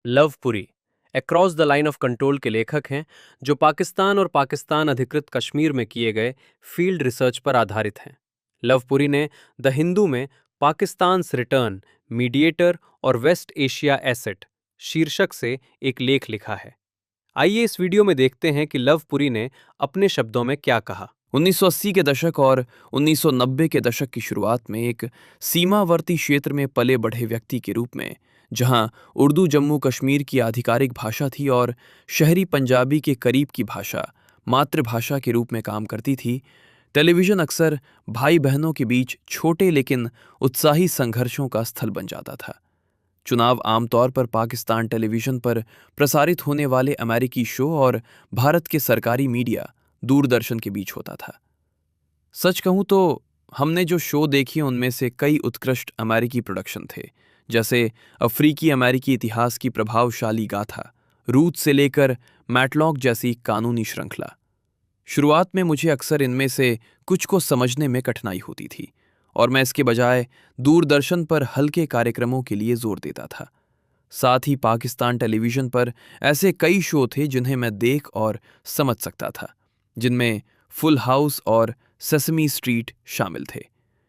Lavpuri across the line of control के लेखक हैं, जो पाकिस्तान और पाकिस्तान अधिकृत कश्मीर में किए गए फील्ड रिसर्च पर आधारित हैं। लवपुरी ने द हिंदू में पाकिस्तान्स रिटर्न, मीडिएटर और वेस्ट एशिया एसेट शीर्षक से एक लेख लिखा है। आइए इस वीडियो में देखते हैं कि लवपुरी ने अपने शब्दों में क्या कहा। 1980 के दशक और 1990 के दशक की शुरुआत में एक सीमावर्ती क्षेत्र में पले बढ़े व्यक्ति के रूप में, जहां उर्दू जम्मू कश्मीर की आधिकारिक भाषा थी और शहरी पंजाबी के करीब की भाषा मातृभाषा के रूप में काम करती थी, टेलीविज़न अक्सर भाई बहनों के बीच छोटे लेकिन उत्साही संघर्षों का स्थल बन जाता था। चुनाव आमतौर पर पाकिस्तान टेलीविज़न पर प्रसारित होने वाले अमेरिकी शो और भारत के सरकारी मीडिया दूरदर्शन के बीच होता था। सच कहूं तो हमने जो शो देखे उनमें से कई उत्कृष्ट अमेरिकी प्रोडक्शन थे, जैसे अफ्रीकी अमेरिकी इतिहास की प्रभावशाली गाथा, रूथ से लेकर मैटलॉक जैसी कानूनी श्रृंखला। शुरुआत में मुझे अक्सर इनमें से कुछ को समझने में कठिनाई होती थी और मैं इसके बजाय दूरदर्शन पर हल्के कार्यक्रमों के लिए जोर देता था। साथ ही पाकिस्तान टेलीविज़न पर ऐसे कई शो थे जिन्हें मैं देख और समझ सकता था, जिनमें फुल हाउस और सेसमी स्ट्रीट शामिल थे।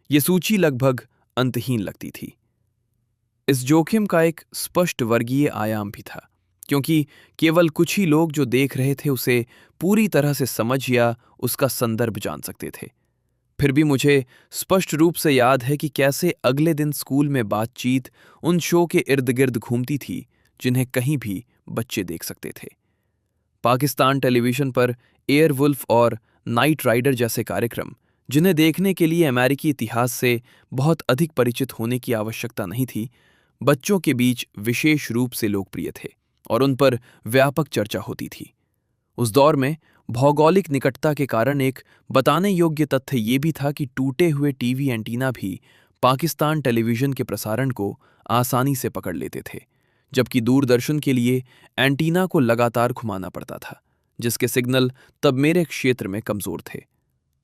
ये सूची लगभग अंतहीन लगती थी। इस जोखिम का एक स्पष्ट वर्गीय आयाम भी था, क्योंकि केवल कुछ ही लोग जो देख रहे थे उसे पूरी तरह से समझ या उसका संदर्भ जान सकते थे। फिर भी मुझे स्पष्ट रूप से याद है कि कैसे अगले दिन स्कूल में बातचीत उन शो के इर्द गिर्द घूमती थी जिन्हें कहीं भी बच्चे देख सकते थे। पाकिस्तान टेलीविज़न पर एयरवुल्फ और नाइट राइडर जैसे कार्यक्रम, जिन्हें देखने के लिए अमेरिकी इतिहास से बहुत अधिक परिचित होने की आवश्यकता नहीं थी, बच्चों के बीच विशेष रूप से लोकप्रिय थे और उन पर व्यापक चर्चा होती थी। उस दौर में भौगोलिक निकटता के कारण एक बताने योग्य तथ्य ये भी था कि टूटे हुए टीवी एंटीना भी पाकिस्तान टेलीविज़न के प्रसारण को आसानी से पकड़ लेते थे, जबकि दूरदर्शन के लिए एंटीना को लगातार घुमाना पड़ता था, जिसके सिग्नल तब मेरे क्षेत्र में कमज़ोर थे।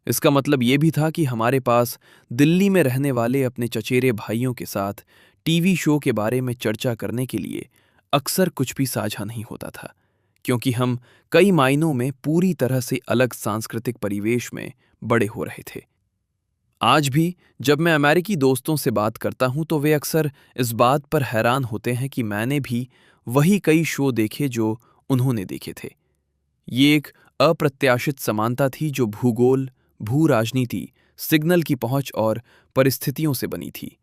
इसका मतलब ये भी था कि हमारे पास दिल्ली में रहने वाले अपने चचेरे भाइयों के साथ टीवी शो के बारे में चर्चा करने के लिए अक्सर कुछ भी साझा नहीं होता था, क्योंकि हम कई मायनों में पूरी तरह से अलग सांस्कृतिक परिवेश में बड़े हो रहे थे। आज भी जब मैं अमेरिकी दोस्तों से बात करता हूं तो वे अक्सर इस बात पर हैरान होते हैं कि मैंने भी वही कई शो देखे जो उन्होंने देखे थे। ये एक अप्रत्याशित समानता थी जो भूगोल, भू राजनीति, सिग्नल की पहुंच और परिस्थितियों से बनी थी।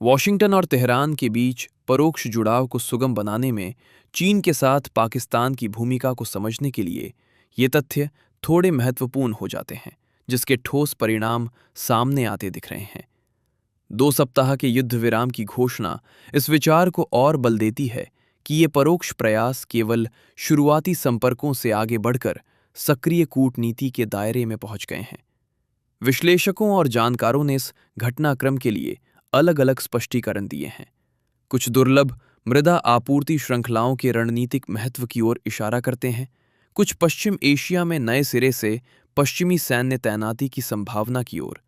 वॉशिंगटन और तेहरान के बीच परोक्ष जुड़ाव को सुगम बनाने में चीन के साथ पाकिस्तान की भूमिका को समझने के लिए ये तथ्य थोड़े महत्वपूर्ण हो जाते हैं, जिसके ठोस परिणाम सामने आते दिख रहे हैं। 2 सप्ताह के युद्ध विराम की घोषणा इस विचार को और बल देती है कि ये परोक्ष प्रयास केवल शुरुआती संपर्कों से आगे बढ़कर सक्रिय कूटनीति के दायरे में पहुंच गए हैं। विश्लेषकों और जानकारों ने इस घटनाक्रम के लिए अलग अलग स्पष्टीकरण दिए हैं। कुछ दुर्लभ मृदा आपूर्ति श्रृंखलाओं के रणनीतिक महत्व की ओर इशारा करते हैं, कुछ पश्चिम एशिया में नए सिरे से पश्चिमी सैन्य तैनाती की संभावना की ओर,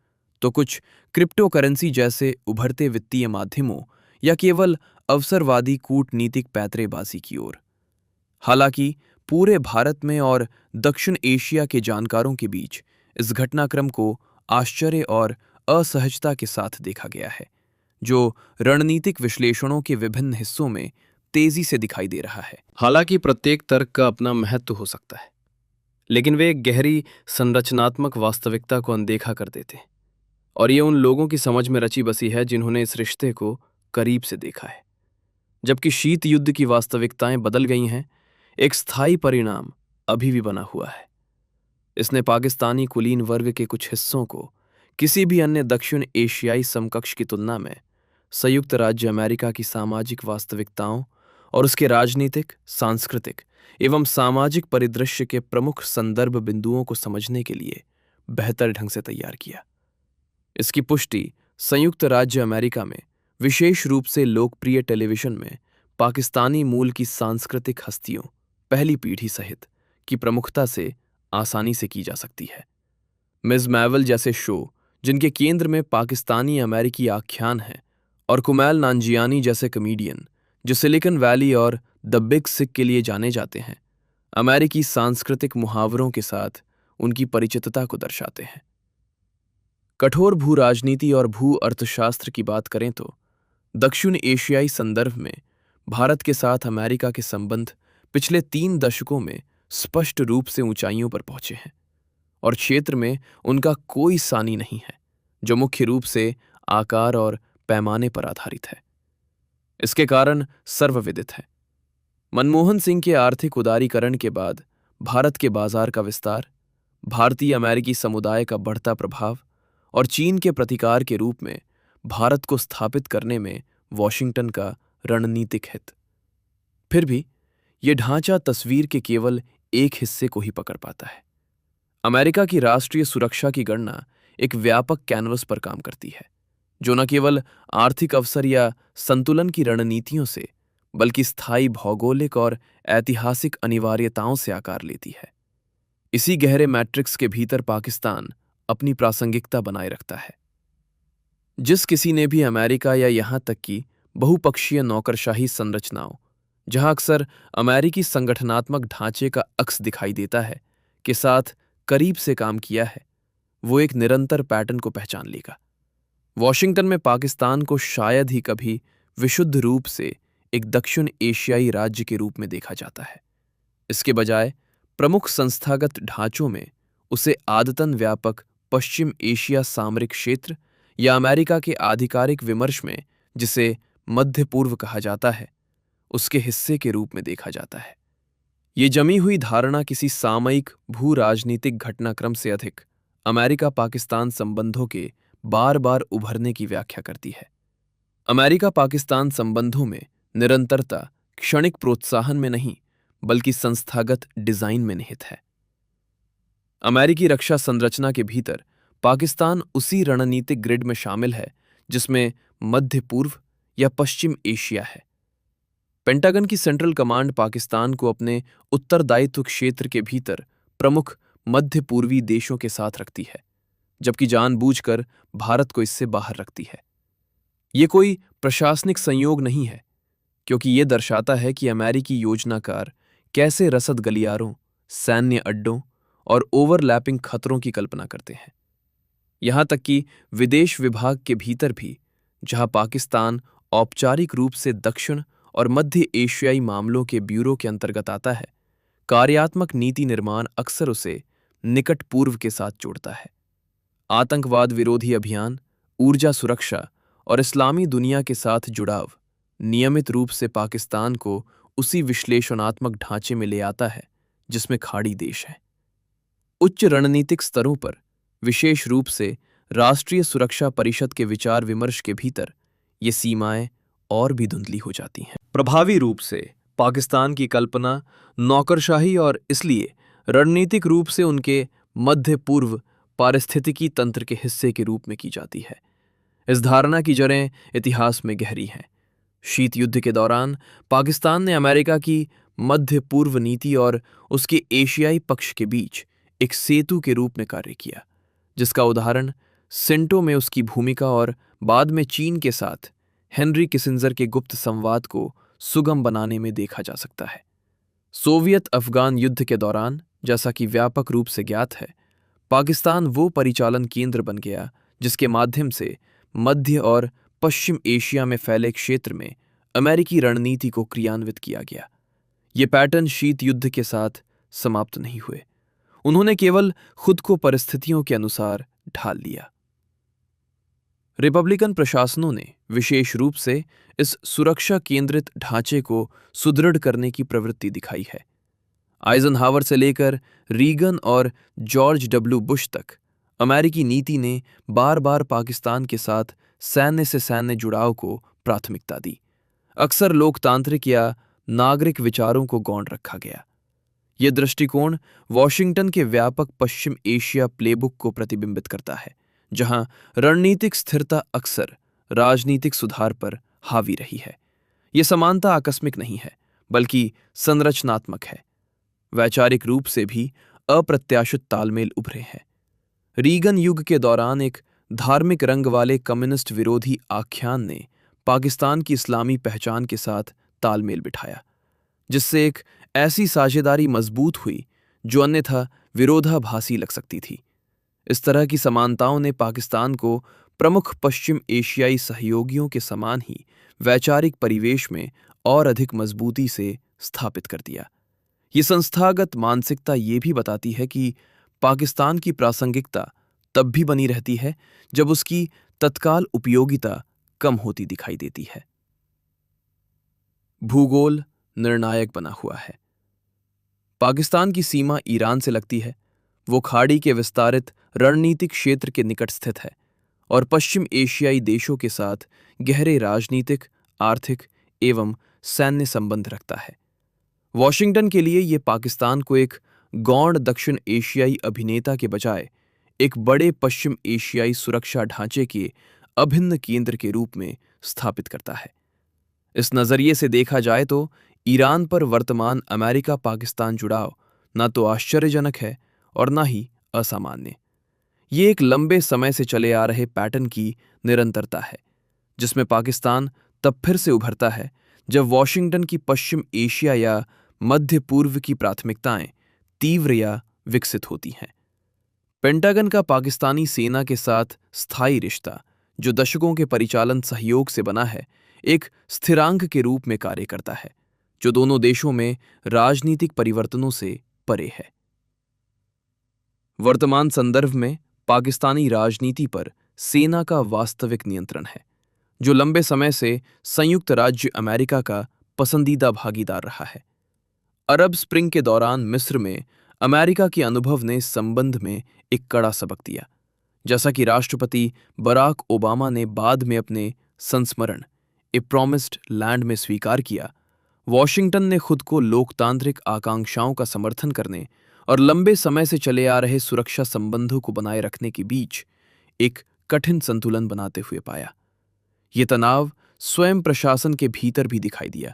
तो कुछ क्रिप्टो करेंसी जैसे उभरते वित्तीय माध्यमों या केवल अवसरवादी कूटनीतिक पैतरेबाजी की ओर। हालांकि पूरे भारत में और दक्षिण एशिया के जानकारों के बीच इस घटनाक्रम को आश्चर्य और असहजता के साथ देखा गया है, जो रणनीतिक विश्लेषणों के विभिन्न हिस्सों में तेजी से दिखाई दे रहा है। हालांकि प्रत्येक तर्क का अपना महत्व हो सकता है, लेकिन वे एक गहरी संरचनात्मक वास्तविकता को अनदेखा कर देते हैं, और ये उन लोगों की समझ में रची बसी है जिन्होंने इस रिश्ते को करीब से देखा है। जबकि शीत युद्ध की वास्तविकताएं बदल गई हैं, एक स्थायी परिणाम अभी भी बना हुआ है। इसने पाकिस्तानी कुलीन वर्ग के कुछ हिस्सों को किसी भी अन्य दक्षिण एशियाई समकक्ष की तुलना में संयुक्त राज्य अमेरिका की सामाजिक वास्तविकताओं और उसके राजनीतिक, सांस्कृतिक एवं सामाजिक परिदृश्य के प्रमुख संदर्भ बिंदुओं को समझने के लिए बेहतर ढंग से तैयार किया। इसकी पुष्टि संयुक्त राज्य अमेरिका में विशेष रूप से लोकप्रिय टेलीविजन में पाकिस्तानी मूल की सांस्कृतिक हस्तियों पहली पीढ़ी सहित की प्रमुखता से आसानी से की जा सकती है। मिस मैवल जैसे शो, जिनके केंद्र में पाकिस्तानी अमेरिकी आख्यान हैं, और कुमैल नांजियानी जैसे कॉमेडियन, जो सिलिकॉन वैली और द बिग सिक के लिए जाने जाते हैं, अमेरिकी सांस्कृतिक मुहावरों के साथ उनकी परिचितता को दर्शाते हैं। कठोर भू राजनीति और भू अर्थशास्त्र की बात करें तो दक्षिण एशियाई संदर्भ में भारत के साथ अमेरिका के संबंध पिछले 3 दशकों में स्पष्ट रूप से ऊंचाइयों पर पहुंचे हैं और क्षेत्र में उनका कोई सानी नहीं है, जो मुख्य रूप से आकार और पैमाने पर आधारित है। इसके कारण सर्वविदित है। मनमोहन सिंह के आर्थिक उदारीकरण के बाद भारत के बाजार का विस्तार, भारतीय अमेरिकी समुदाय का बढ़ता प्रभाव और चीन के प्रतिकार के रूप में भारत को स्थापित करने में वॉशिंगटन का रणनीतिक हित। फिर भी ये ढांचा तस्वीर के केवल एक हिस्से को ही पकड़ पाता है। अमेरिका की राष्ट्रीय सुरक्षा की गणना एक व्यापक कैनवस पर काम करती है, जो न केवल आर्थिक अवसर या संतुलन की रणनीतियों से, बल्कि स्थायी भौगोलिक और ऐतिहासिक अनिवार्यताओं से आकार लेती है। इसी गहरे मैट्रिक्स के भीतर पाकिस्तान अपनी प्रासंगिकता बनाए रखता है। जिस किसी ने भी अमेरिका या यहां तक कि बहुपक्षीय नौकरशाही संरचनाओं, जहां अक्सर अमेरिकी संगठनात्मक ढांचे का अक्स दिखाई देता है, के साथ करीब से काम किया है, वो एक निरंतर पैटर्न को पहचान लेगा। वॉशिंगटन में पाकिस्तान को शायद ही कभी विशुद्ध रूप से एक दक्षिण एशियाई राज्य के रूप में देखा जाता है। इसके बजाय प्रमुख संस्थागत ढांचों में उसे आदतन व्यापक पश्चिम एशिया सामरिक क्षेत्र या अमेरिका के आधिकारिक विमर्श में, जिसे मध्य पूर्व कहा जाता है, उसके हिस्से के रूप में देखा जाता है। ये जमी हुई धारणा किसी सामयिक भू राजनीतिक घटनाक्रम से अधिक अमेरिका पाकिस्तान संबंधों के बार बार उभरने की व्याख्या करती है। अमेरिका पाकिस्तान संबंधों में निरंतरता क्षणिक प्रोत्साहन में नहीं, बल्कि संस्थागत डिजाइन में निहित है। अमेरिकी रक्षा संरचना के भीतर पाकिस्तान उसी रणनीतिक ग्रिड में शामिल है जिसमें मध्य पूर्व या पश्चिम एशिया है। पेंटागन की सेंट्रल कमांड पाकिस्तान को अपने उत्तरदायित्व क्षेत्र के भीतर प्रमुख मध्य पूर्वी देशों के साथ रखती है, जबकि जानबूझकर भारत को इससे बाहर रखती है। ये कोई प्रशासनिक संयोग नहीं है, क्योंकि ये दर्शाता है कि अमेरिकी योजनाकार कैसे रसद गलियारों, सैन्य अड्डों और ओवरलैपिंग खतरों की कल्पना करते हैं। यहां तक कि विदेश विभाग के भीतर भी, जहां पाकिस्तान औपचारिक रूप से दक्षिण और मध्य एशियाई मामलों के ब्यूरो के अंतर्गत आता है, कार्यात्मक नीति निर्माण अक्सर उसे निकट पूर्व के साथ जोड़ता है। आतंकवाद विरोधी अभियान, ऊर्जा सुरक्षा और इस्लामी दुनिया के साथ जुड़ाव नियमित रूप से पाकिस्तान को उसी विश्लेषणात्मक ढांचे में ले आता है जिसमें खाड़ी देश है। उच्च रणनीतिक स्तरों पर, विशेष रूप से राष्ट्रीय सुरक्षा परिषद के विचार विमर्श के भीतर, ये सीमाएं और भी धुंधली हो जाती हैं। प्रभावी रूप से पाकिस्तान की कल्पना नौकरशाही और इसलिए रणनीतिक रूप से उनके मध्य पूर्व पारिस्थितिकी तंत्र के हिस्से के रूप में की जाती है। इस धारणा की जड़ें इतिहास में गहरी हैं। शीत युद्ध के दौरान पाकिस्तान ने अमेरिका की मध्य पूर्व नीति और उसके एशियाई पक्ष के बीच एक सेतु के रूप में कार्य किया, जिसका उदाहरण सेंटो में उसकी भूमिका और बाद में चीन के साथ हेनरी किसिंजर के गुप्त संवाद को सुगम बनाने में देखा जा सकता है। सोवियत अफगान युद्ध के दौरान, जैसा कि व्यापक रूप से ज्ञात है, पाकिस्तान वो परिचालन केंद्र बन गया जिसके माध्यम से मध्य और पश्चिम एशिया में फैले क्षेत्र में अमेरिकी रणनीति को क्रियान्वित किया गया। ये पैटर्न शीत युद्ध के साथ समाप्त नहीं हुए, उन्होंने केवल खुद को परिस्थितियों के अनुसार ढाल लिया। रिपब्लिकन प्रशासनों ने विशेष रूप से इस सुरक्षा केंद्रित ढांचे को सुदृढ़ करने की प्रवृत्ति दिखाई है। आइजनहावर से लेकर रीगन और जॉर्ज डब्ल्यू बुश तक अमेरिकी नीति ने बार बार पाकिस्तान के साथ सैन्य से सैन्य जुड़ाव को प्राथमिकता दी। अक्सर लोकतांत्रिक या नागरिक विचारों को गौण रखा गया। यह दृष्टिकोण वॉशिंगटन के व्यापक पश्चिम एशिया प्लेबुक को प्रतिबिंबित करता है, जहां रणनीतिक स्थिरता अक्सर राजनीतिक सुधार पर हावी रही है। यह समानता आकस्मिक नहीं है, बल्कि संरचनात्मक है। वैचारिक रूप से भी अप्रत्याशित तालमेल उभरे हैं। रीगन युग के दौरान एक धार्मिक रंग वाले कम्युनिस्ट विरोधी आख्यान ने पाकिस्तान की इस्लामी पहचान के साथ तालमेल बिठाया, जिससे एक ऐसी साझेदारी मजबूत हुई जो अन्यथा विरोधाभासी लग सकती थी। इस तरह की समानताओं ने पाकिस्तान को प्रमुख पश्चिम एशियाई सहयोगियों के समान ही वैचारिक परिवेश में और अधिक मजबूती से स्थापित कर दिया। ये संस्थागत मानसिकता ये भी बताती है कि पाकिस्तान की प्रासंगिकता तब भी बनी रहती है जब उसकी तत्काल उपयोगिता कम होती दिखाई देती है। भूगोल निर्णायक बना हुआ है। पाकिस्तान की सीमा ईरान से लगती है। वो खाड़ी के विस्तारित रणनीतिक क्षेत्र के निकट स्थित है और पश्चिम एशियाई देशों के साथ गहरे राजनीतिक, आर्थिक एवं सैन्य संबंध रखता है। वॉशिंगटन के लिए ये पाकिस्तान को एक गौण दक्षिण एशियाई अभिनेता के बजाय एक बड़े पश्चिम एशियाई सुरक्षा ढांचे के अभिन्न केंद्र के रूप में स्थापित करता है। इस नजरिए से देखा जाए तो ईरान पर वर्तमान अमेरिका पाकिस्तान जुड़ाव न तो आश्चर्यजनक है और न ही असामान्य। ये एक लंबे समय से चले आ रहे पैटर्न की निरंतरता है, जिसमें पाकिस्तान तब फिर से उभरता है जब वॉशिंगटन की पश्चिम एशिया या मध्य पूर्व की प्राथमिकताएं तीव्र या विकसित होती हैं। पेंटागन का पाकिस्तानी सेना के साथ स्थायी रिश्ता, जो दशकों के परिचालन सहयोग से बना है, एक स्थिरांक के रूप में कार्य करता है, जो दोनों देशों में राजनीतिक परिवर्तनों से परे है। वर्तमान संदर्भ में पाकिस्तानी राजनीति पर सेना का वास्तविक नियंत्रण है, जो लंबे समय से संयुक्त राज्य अमेरिका का पसंदीदा भागीदार रहा है। अरब स्प्रिंग के दौरान मिस्र में अमेरिका के अनुभव ने इस संबंध में एक कड़ा सबक दिया। जैसा कि राष्ट्रपति बराक ओबामा ने बाद में अपने संस्मरण ए प्रॉमिस्ड लैंड में स्वीकार किया, वॉशिंगटन ने खुद को लोकतांत्रिक आकांक्षाओं का समर्थन करने और लंबे समय से चले आ रहे सुरक्षा संबंधों को बनाए रखने के बीच एक कठिन संतुलन बनाते हुए पाया। ये तनाव स्वयं प्रशासन के भीतर भी दिखाई दिया,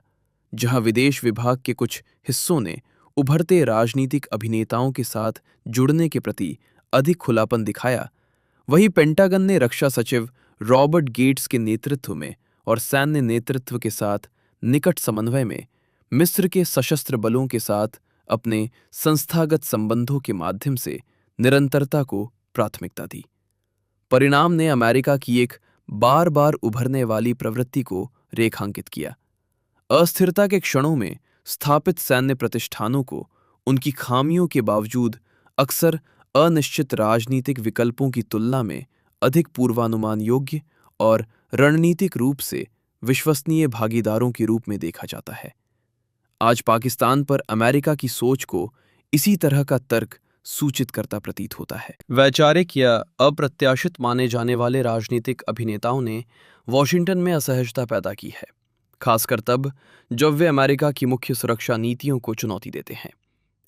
जहां विदेश विभाग के कुछ हिस्सों ने उभरते राजनीतिक अभिनेताओं के साथ जुड़ने के प्रति अधिक खुलापन दिखाया। वहीं पेंटागन ने रक्षा सचिव रॉबर्ट गेट्स के नेतृत्व में और सैन्य नेतृत्व के साथ निकट समन्वय में मिस्र के सशस्त्र बलों के साथ अपने संस्थागत संबंधों के माध्यम से निरंतरता को प्राथमिकता दी। परिणाम ने अमेरिका की एक बार बार उभरने वाली प्रवृत्ति को रेखांकित किया। अस्थिरता के क्षणों में स्थापित सैन्य प्रतिष्ठानों को उनकी खामियों के बावजूद अक्सर अनिश्चित राजनीतिक विकल्पों की तुलना में अधिक पूर्वानुमान योग्य और रणनीतिक रूप से विश्वसनीय भागीदारों के रूप में देखा जाता है। आज पाकिस्तान पर अमेरिका की सोच को इसी तरह का तर्क सूचित करता प्रतीत होता है। वैचारिक या अप्रत्याशित माने जाने वाले राजनीतिक अभिनेताओं ने वॉशिंगटन में असहजता पैदा की है, खासकर तब जब वे अमेरिका की मुख्य सुरक्षा नीतियों को चुनौती देते हैं।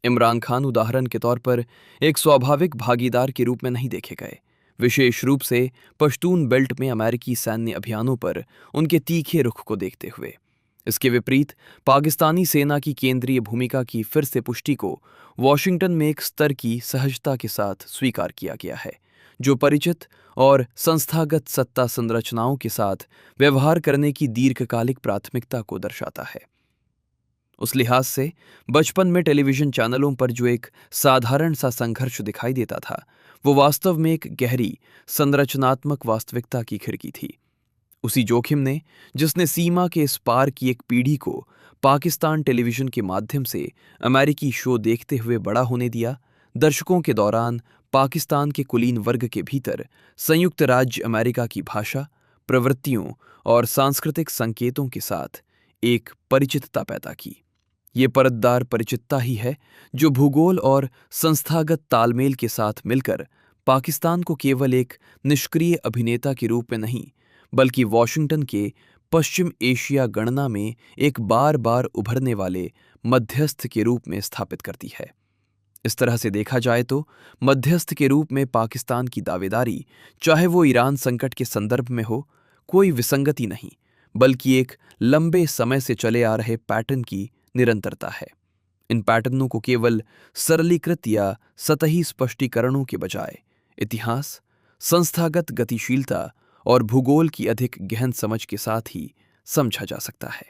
इमरान खान उदाहरण के तौर पर एक स्वाभाविक भागीदार के रूप में नहीं देखे गए, विशेष रूप से पश्तून बेल्ट में अमेरिकी सैन्य अभियानों पर उनके तीखे रुख को देखते हुए। इसके विपरीत पाकिस्तानी सेना की केंद्रीय भूमिका की फिर से पुष्टि को वॉशिंगटन में एक स्तर की सहजता के साथ स्वीकार किया गया है, जो परिचित और संस्थागत सत्ता संरचनाओं के साथ व्यवहार करने की दीर्घकालिक प्राथमिकता को दर्शाता है। उस लिहाज से बचपन में टेलीविजन चैनलों पर जो एक साधारण सा संघर्ष दिखाई देता था, वो वास्तव में एक गहरी संरचनात्मक वास्तविकता की खिड़की थी। उसी जोखिम ने, जिसने सीमा के इस पार की एक पीढ़ी को पाकिस्तान टेलीविजन के माध्यम से अमेरिकी शो देखते हुए बड़ा होने दिया, दर्शकों के दौरान पाकिस्तान के कुलीन वर्ग के भीतर संयुक्त राज्य अमेरिका की भाषा, प्रवृत्तियों और सांस्कृतिक संकेतों के साथ एक परिचितता पैदा की। ये परतदार परिचितता ही है जो भूगोल और संस्थागत तालमेल के साथ मिलकर पाकिस्तान को केवल एक निष्क्रिय अभिनेता के रूप में नहीं, बल्कि वॉशिंगटन के पश्चिम एशिया गणना में एक बार बार उभरने वाले मध्यस्थ के रूप में स्थापित करती है। इस तरह से देखा जाए तो मध्यस्थ के रूप में पाकिस्तान की दावेदारी, चाहे वो ईरान संकट के संदर्भ में हो, कोई विसंगति नहीं, बल्कि एक लंबे समय से चले आ रहे पैटर्न की निरंतरता है। इन पैटर्नों को केवल सरलीकृत या सतही स्पष्टीकरणों के बजाय इतिहास, संस्थागत गतिशीलता और भूगोल की अधिक गहन समझ के साथ ही समझा जा सकता है।